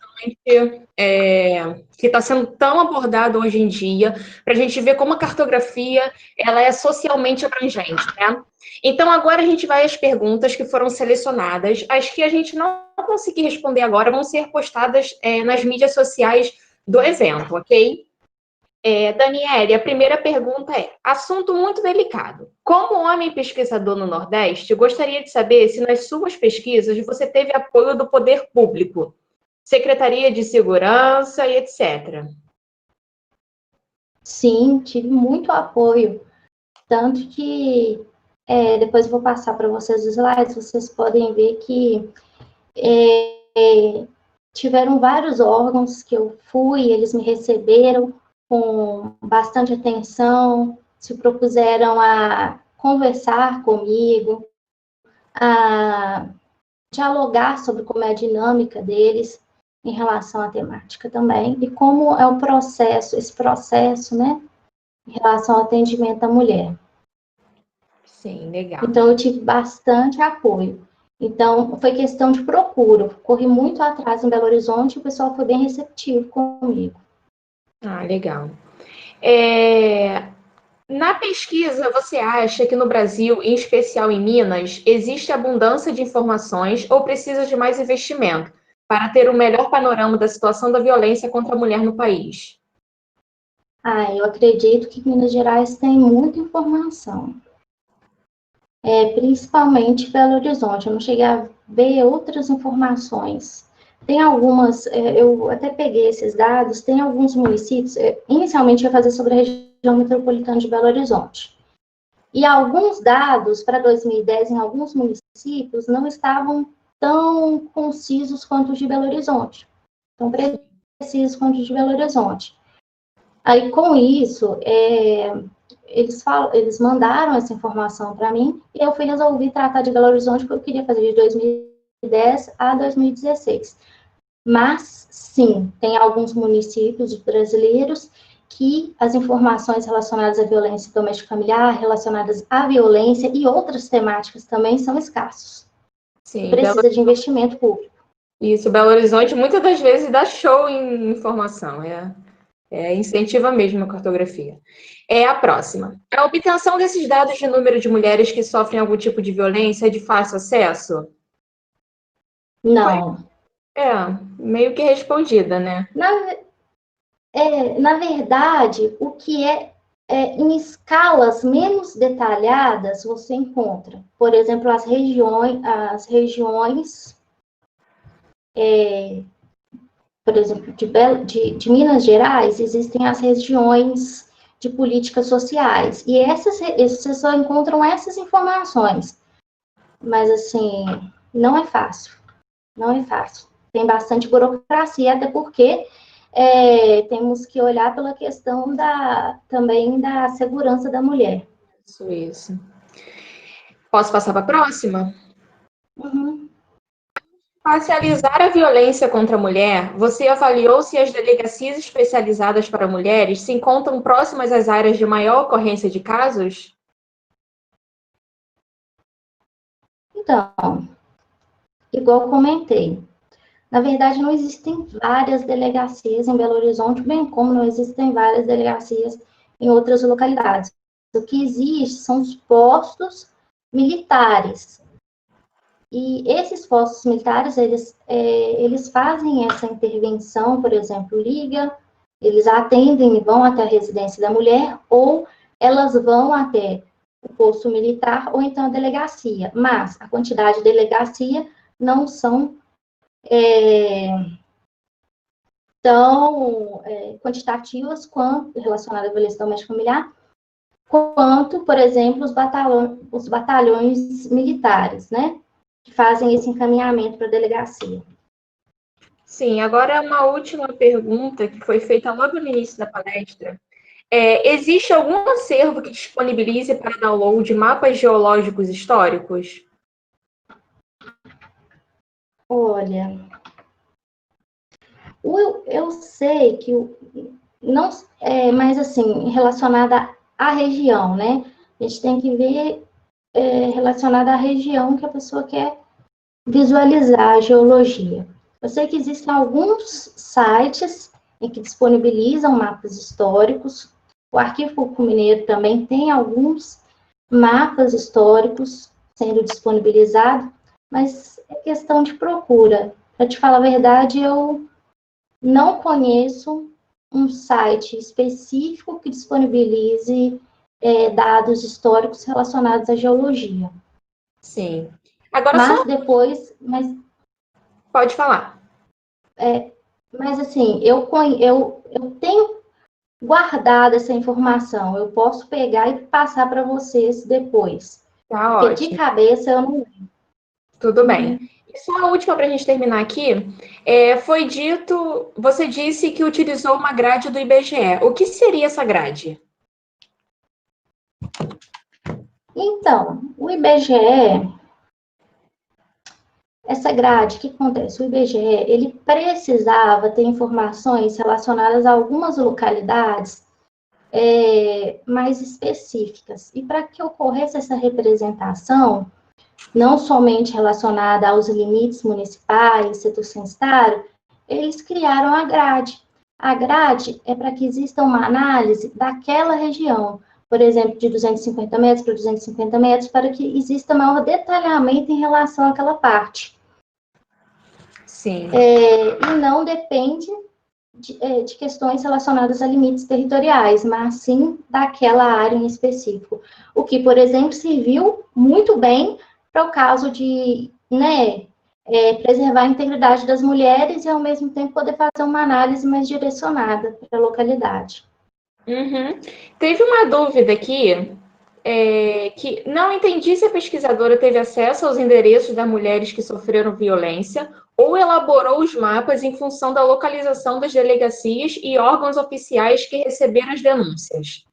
que está sendo tão abordado hoje em dia, para a gente ver como a cartografia ela é socialmente abrangente, né? Então, agora a gente vai às perguntas que foram selecionadas. As que a gente não conseguir responder agora vão ser postadas nas mídias sociais do evento, ok? Daniele, a primeira pergunta é: assunto muito delicado. Como homem pesquisador no Nordeste, gostaria de saber se nas suas pesquisas você teve apoio do poder público, Secretaria de Segurança e etc. Sim, tive muito apoio. Tanto que depois eu vou passar para vocês os slides, vocês podem ver que tiveram vários órgãos que eu fui, eles me receberam com bastante atenção, se propuseram a conversar comigo, a dialogar sobre como é a dinâmica deles em relação à temática também, e como é o processo, esse processo, né, em relação ao atendimento à mulher. Sim, legal. Então, eu tive bastante apoio. Então, foi questão de procura. Corri muito atrás em Belo Horizonte e o pessoal foi bem receptivo comigo. Ah, legal. Na pesquisa, você acha que no Brasil, em especial em Minas, existe abundância de informações ou precisa de mais investimento para ter o melhor panorama da situação da violência contra a mulher no país? Eu acredito que Minas Gerais tem muita informação. Principalmente Belo Horizonte. Eu não cheguei a ver outras informações. Tem algumas, eu até peguei esses dados, tem alguns municípios, inicialmente eu ia fazer sobre a região metropolitana de Belo Horizonte. E alguns dados para 2010 em alguns municípios não estavam tão concisos quanto os de Belo Horizonte. Tão precisos quanto os de Belo Horizonte. Aí, com isso, eles mandaram essa informação para mim e eu resolvi tratar de Belo Horizonte porque eu queria fazer de 2010 a 2016. Mas, sim, tem alguns municípios brasileiros que as informações relacionadas à violência doméstica familiar, relacionadas à violência e outras temáticas também são escassos. Sim, Precisa de investimento público. Isso, Belo Horizonte muitas das vezes dá show em informação, incentiva mesmo a cartografia. A próxima. A obtenção desses dados de número de mulheres que sofrem algum tipo de violência é de fácil acesso? Não. Meio que respondida, né? Na verdade, o que em escalas menos detalhadas você encontra. Por exemplo, as regiões por exemplo, de Minas Gerais, existem as regiões de políticas sociais. E vocês só encontram essas informações. Mas, assim, não é fácil. Não é fácil. Tem bastante burocracia, até porque temos que olhar pela questão também da segurança da mulher. Isso. Posso passar para a próxima? Uhum. Parcializar a violência contra a mulher, você avaliou se as delegacias especializadas para mulheres se encontram próximas às áreas de maior ocorrência de casos? Então, igual comentei, na verdade não existem várias delegacias em Belo Horizonte, bem como não existem várias delegacias em outras localidades. O que existe são os postos militares. E esses postos militares, eles fazem essa intervenção, por exemplo, eles atendem e vão até a residência da mulher, ou elas vão até o posto militar, ou então a delegacia. Mas a quantidade de delegacia não são tão quantitativas quanto relacionadas à violência doméstica familiar, quanto, por exemplo, os batalhões militares, né? Que fazem esse encaminhamento para a delegacia. Sim, agora uma última pergunta que foi feita logo no início da palestra. Existe algum acervo que disponibilize para download mapas geológicos históricos? Olha, eu sei que não mas assim, relacionada à região, né? A gente tem que ver relacionada à região que a pessoa quer visualizar a geologia. Eu sei que existem alguns sites em que disponibilizam mapas históricos. O Arquivo Público Mineiro também tem alguns mapas históricos sendo disponibilizados, mas é questão de procura. Para te falar a verdade, eu não conheço um site específico que disponibilize dados históricos relacionados à geologia. Sim. Agora Mas pode falar. Mas assim, eu tenho guardado essa informação. Eu posso pegar e passar para vocês depois. Tá Porque ótimo. de cabeça eu não. Tudo bem. E só a última para a gente terminar aqui. Você disse que utilizou uma grade do IBGE. O que seria essa grade? Então, o IBGE, essa grade, o que acontece? O IBGE, ele precisava ter informações relacionadas a algumas localidades mais específicas. E para que ocorresse essa representação, não somente relacionada aos limites municipais, setor censitário, eles criaram a grade. A grade é para que exista uma análise daquela região, por exemplo, de 250 metros para 250 metros, para que exista maior detalhamento em relação àquela parte. Sim. E não depende de questões relacionadas a limites territoriais, mas sim daquela área em específico. O que, por exemplo, serviu muito bem para o caso de, preservar a integridade das mulheres e, ao mesmo tempo, poder fazer uma análise mais direcionada para a localidade. Uhum. Teve uma dúvida aqui, que não entendi se a pesquisadora teve acesso aos endereços das mulheres que sofreram violência ou elaborou os mapas em função da localização das delegacias e órgãos oficiais que receberam as denúncias.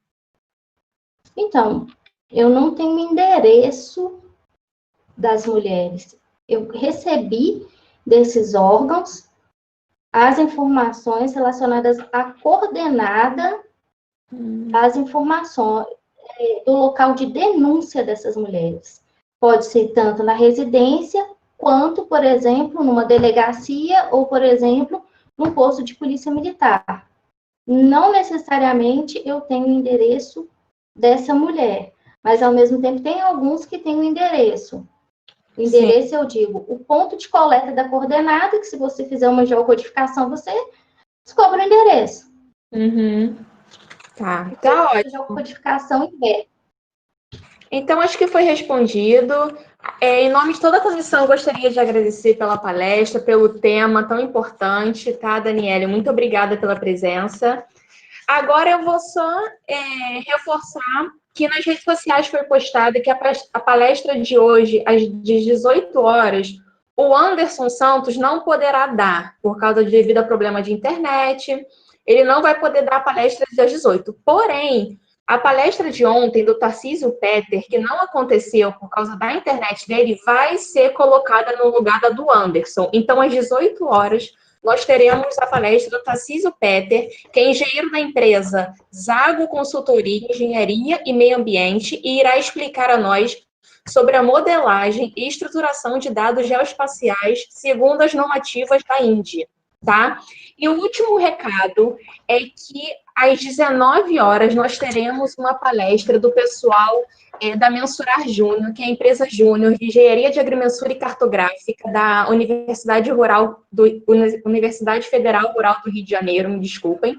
Então, eu não tenho endereço das mulheres. Eu recebi desses órgãos as informações relacionadas à coordenada das informações do local de denúncia dessas mulheres. Pode ser tanto na residência, quanto, por exemplo, numa delegacia ou, por exemplo, num posto de polícia militar. Não necessariamente eu tenho o endereço dessa mulher, mas, ao mesmo tempo, tem alguns que têm o endereço. O endereço, sim, eu digo, o ponto de coleta da coordenada, que se você fizer uma geocodificação, você descobre o endereço. Uhum. Tá ótimo. Geocodificação inversa. Então, acho que foi respondido. Em nome de toda a comissão, eu gostaria de agradecer pela palestra, pelo tema tão importante, tá, Daniele? Muito obrigada pela presença. Agora eu vou só reforçar que nas redes sociais foi postado que a palestra de hoje, às 18 horas, o Anderson Santos não poderá dar, por causa devido a problema de internet, ele não vai poder dar a palestra às 18. Porém, a palestra de ontem, do Tarcísio Petter, que não aconteceu por causa da internet dele, vai ser colocada no lugar da do Anderson. Então, às 18 horas, nós teremos a palestra do Tarcísio Petter, que é engenheiro da empresa Zago Consultoria, Engenharia e Meio Ambiente, e irá explicar a nós sobre a modelagem e estruturação de dados geoespaciais segundo as normativas da INDE, tá? E o último recado é que às 19 horas nós teremos uma palestra do pessoal da Mensurar Júnior, que é a empresa júnior de engenharia de agrimensura e cartográfica da Universidade Federal Rural do Rio de Janeiro, me desculpem.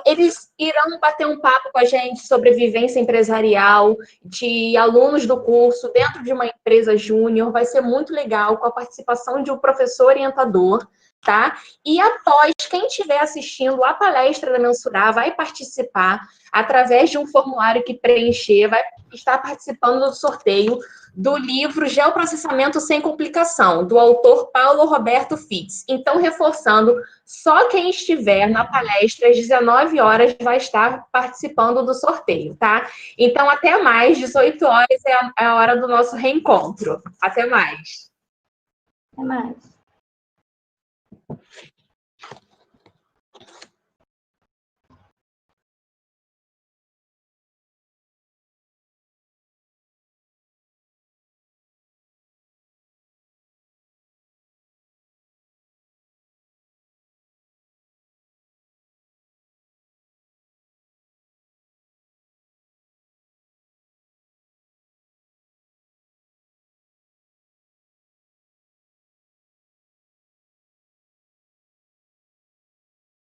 Eles irão bater um papo com a gente sobre vivência empresarial de alunos do curso dentro de uma empresa júnior. Vai ser muito legal, com a participação de um professor orientador, tá? E após, quem estiver assistindo a palestra da Mensurar vai participar através de um formulário que preencher, vai estar participando do sorteio do livro Geoprocessamento Sem Complicação, do autor Paulo Roberto Fitz. Então, reforçando, só quem estiver na palestra às 19 horas vai estar participando do sorteio, tá? Então, até mais, 18 horas é a hora do nosso reencontro. Até mais. Até mais.